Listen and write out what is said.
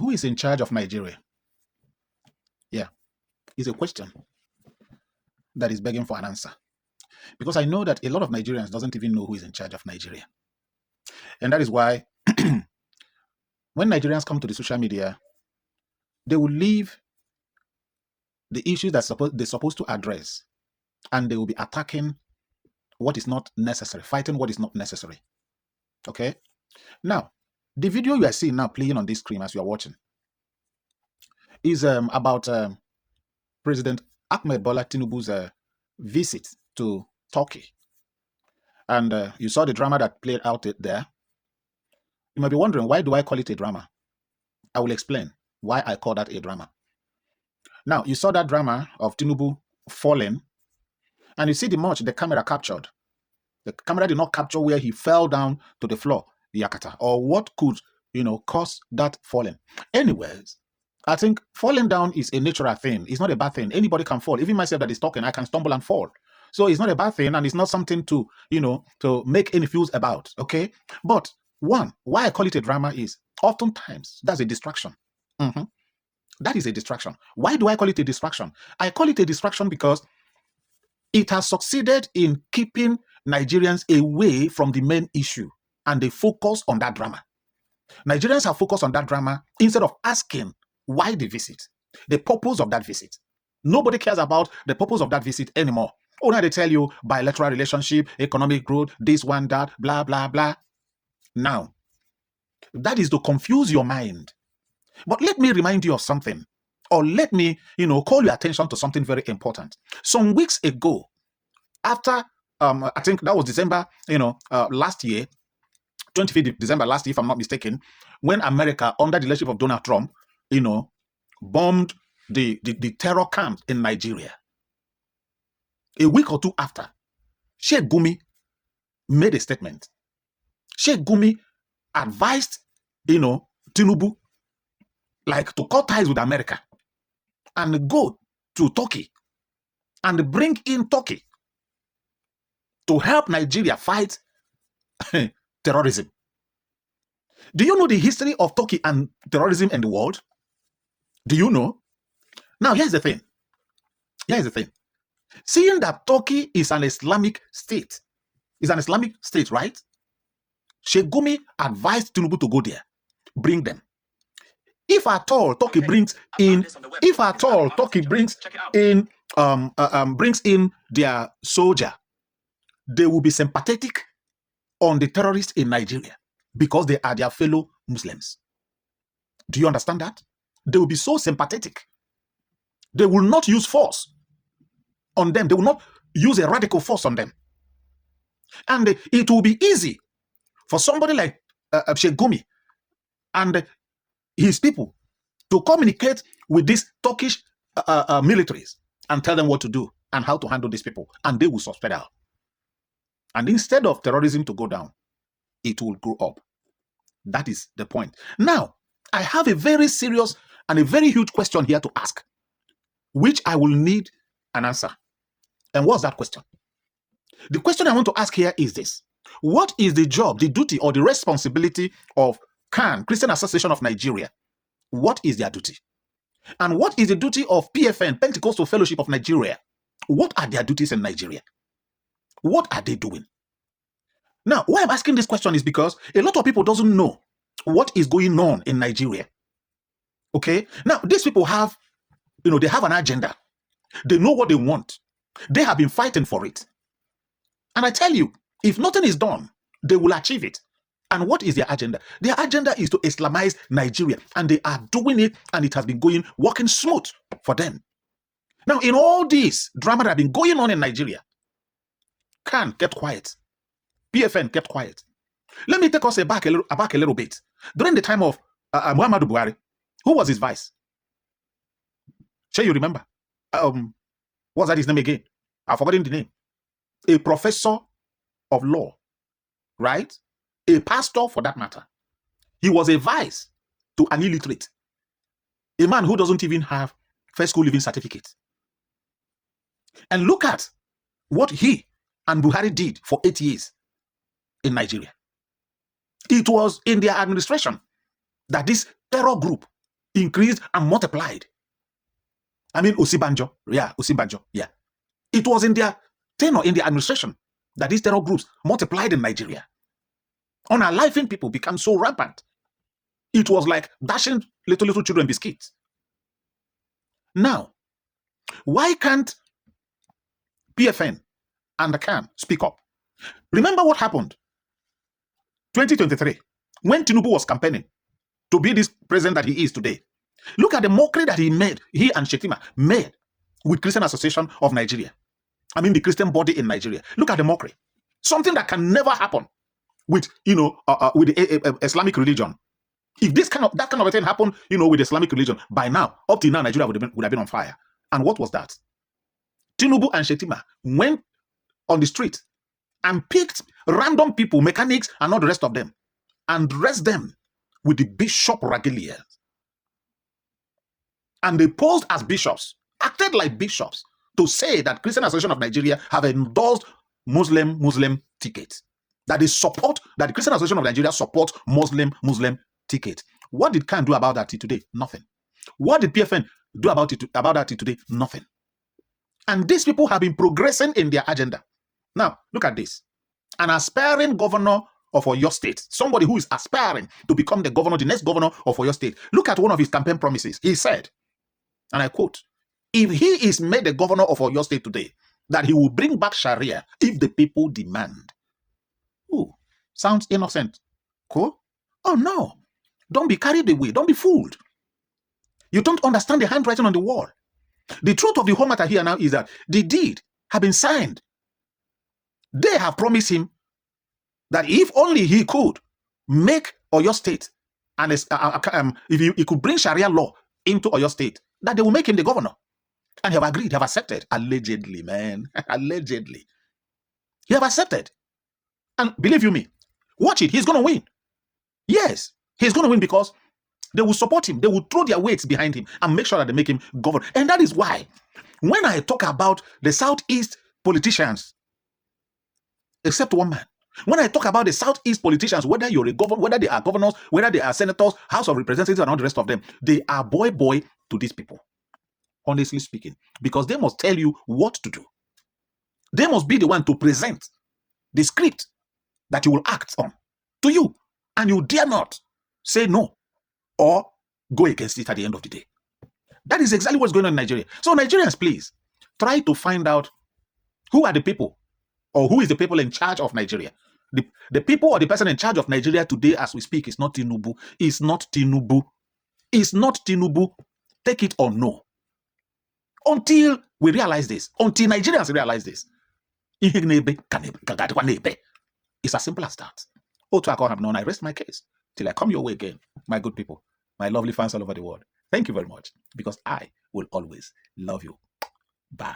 Who is in charge of Nigeria? Yeah, it's a question that is begging for an answer. Because I know that a lot of Nigerians doesn't even know who is in charge of Nigeria. And that is why when Nigerians come to the social media, they will leave the issues that they're supposed to address, and they will be attacking what is not necessary, fighting what is not necessary. Okay? Now, the video you are seeing now playing on this screen as you are watching is about President Ahmed Bola Tinubu's visit to Turkey. And you saw the drama that played out there. You might be wondering, why do I call it a drama? I will explain why I call that a drama. Now, you saw that drama of Tinubu falling, and you see the much the camera captured. The camera did not capture where he fell down to the floor, the Yakata, or what could, cause that falling. Anyways, I think falling down is a natural thing. It's not a bad thing. Anybody can fall. Even myself that is talking, I can stumble and fall. So it's not a bad thing, and it's not something to, to make any fuse about, okay? But why I call it a drama is oftentimes that's a distraction. That is a distraction. Why do I call it a distraction? I call it a distraction because it has succeeded in keeping Nigerians away from the main issue, and they focus on that drama. Nigerians have focused on that drama instead of asking why the visit, the purpose of that visit. Nobody cares about the purpose of that visit anymore. Oh, now they tell you bilateral relationship, economic growth, this, one, that, blah, blah, blah. Now, that is to confuse your mind. But let me remind you of something, or let me, call your attention to something very important. Some weeks ago, after, I think that was December, last year, 25th December last year, if I'm not mistaken, when America, under the leadership of Donald Trump, bombed the terror camp in Nigeria. A week or two after, Sheikh Gumi made a statement. Sheikh Gumi advised, Tinubu, to cut ties with America and go to Turkey and bring in Turkey to help Nigeria fight terrorism. Do you know the history of Turkey and terrorism in the world? Do you know? Now, here's the thing. Seeing that Turkey is an Islamic state, right? Sheikh Gumi advised Tinubu to go there, bring them. If at all Turkey brings in their soldier, they will be sympathetic on the terrorists in Nigeria because they are their fellow Muslims. Do you understand that? They will be so sympathetic. They will not use force on them. They will not use a radical force on them. And it will be easy for somebody like Sheikh Gumi and his people to communicate with these Turkish militaries and tell them what to do and how to handle these people, and they will suspect out. And instead of terrorism to go down, it will grow up. That is the point. Now, I have a very serious and a very huge question here to ask, which I will need an answer. And what's that question? The question I want to ask here is this. What is the job, the duty, or the responsibility of CAN, Christian Association of Nigeria? What is their duty? And what is the duty of PFN, Pentecostal Fellowship of Nigeria? What are their duties in Nigeria? What are they doing? Now, why I'm asking this question is because a lot of people doesn't know what is going on in Nigeria. Okay? Now, these people have, they have an agenda. They know what they want. They have been fighting for it. And I tell you, if nothing is done, they will achieve it. And what is their agenda? Their agenda is to Islamize Nigeria. And they are doing it, and it has been working smooth for them. Now, in all this drama that has been going on in Nigeria, CAN kept quiet. PFN kept quiet. Let me take us back a little bit. During the time of Muhammadu Buhari, who was his vice? Sure, you remember? What's that his name again? I've forgotten the name. A professor of law, right? A pastor for that matter. He was a vice to an illiterate. A man who doesn't even have first school living certificate. And look at what he and Buhari did for 8 years in Nigeria. It was in their administration that this terror group increased and multiplied. I mean, Osibanjo. Yeah, Osibanjo. Yeah. It was in their tenure, in the administration, that these terror groups multiplied in Nigeria. Unaliving people became so rampant. It was like dashing little children biscuits. Now, why can't PFN and the CAN speak up? Remember what happened 2023 when Tinubu was campaigning to be this president that he is today. Look at the mockery that he and Shetima made with Christian Association of Nigeria. I mean, the Christian body in Nigeria. Look at the mockery. Something that can never happen with, with the Islamic religion. If that kind of a thing happened, with Islamic religion, by now, up till now, Nigeria would have been on fire. And what was that? Tinubu and Shetima went on the street and picked random people, mechanics, and all the rest of them, and dressed them with the bishop regalia. And they posed as bishops, acted like bishops, to say that Christian Association of Nigeria have endorsed Muslim tickets. That the Christian Association of Nigeria supports Muslim ticket. What did CAN do about that today? Nothing. What did PFN do about that today? Nothing. And these people have been progressing in their agenda. Now, look at this. An aspiring governor of Oyo State, somebody who is aspiring to become the next governor of Oyo State. Look at one of his campaign promises. He said, and I quote, if he is made the governor of Oyo State today, that he will bring back Sharia if the people demand. Ooh, sounds innocent. Cool? Oh no. Don't be carried away. Don't be fooled. You don't understand the handwriting on the wall. The truth of the whole matter here now is that the deed have been signed. They have promised him that if only he could make Oyo State, and if he could bring Sharia law into Oyo State, that they will make him the governor. And he have agreed, have accepted. Allegedly, man. Allegedly. He have accepted. And believe you me, watch it, he's going to win. Yes, he's going to win because they will support him. They will throw their weights behind him and make sure that they make him governor. And that is why, when I talk about the Southeast politicians, except one man, when I talk about the Southeast politicians, whether you're a governor, whether they are governors, whether they are senators, House of Representatives, and all the rest of them, they are boy to these people, honestly speaking, because they must tell you what to do. They must be the one to present the script that you will act on to you, and you dare not say no or go against it at the end of the day. That is exactly what's going on in Nigeria. So Nigerians, please try to find out who are the people, or who is the people in charge of Nigeria. The people or the person in charge of Nigeria today as we speak is not Tinubu. It's not Tinubu. It's not Tinubu. Take it or no. Until we realize this, until Nigerians realize this, it's as simple as that. To I have known, I rest my case till I come your way again, my good people, my lovely fans all over the world. Thank you very much, because I will always love you. Bye.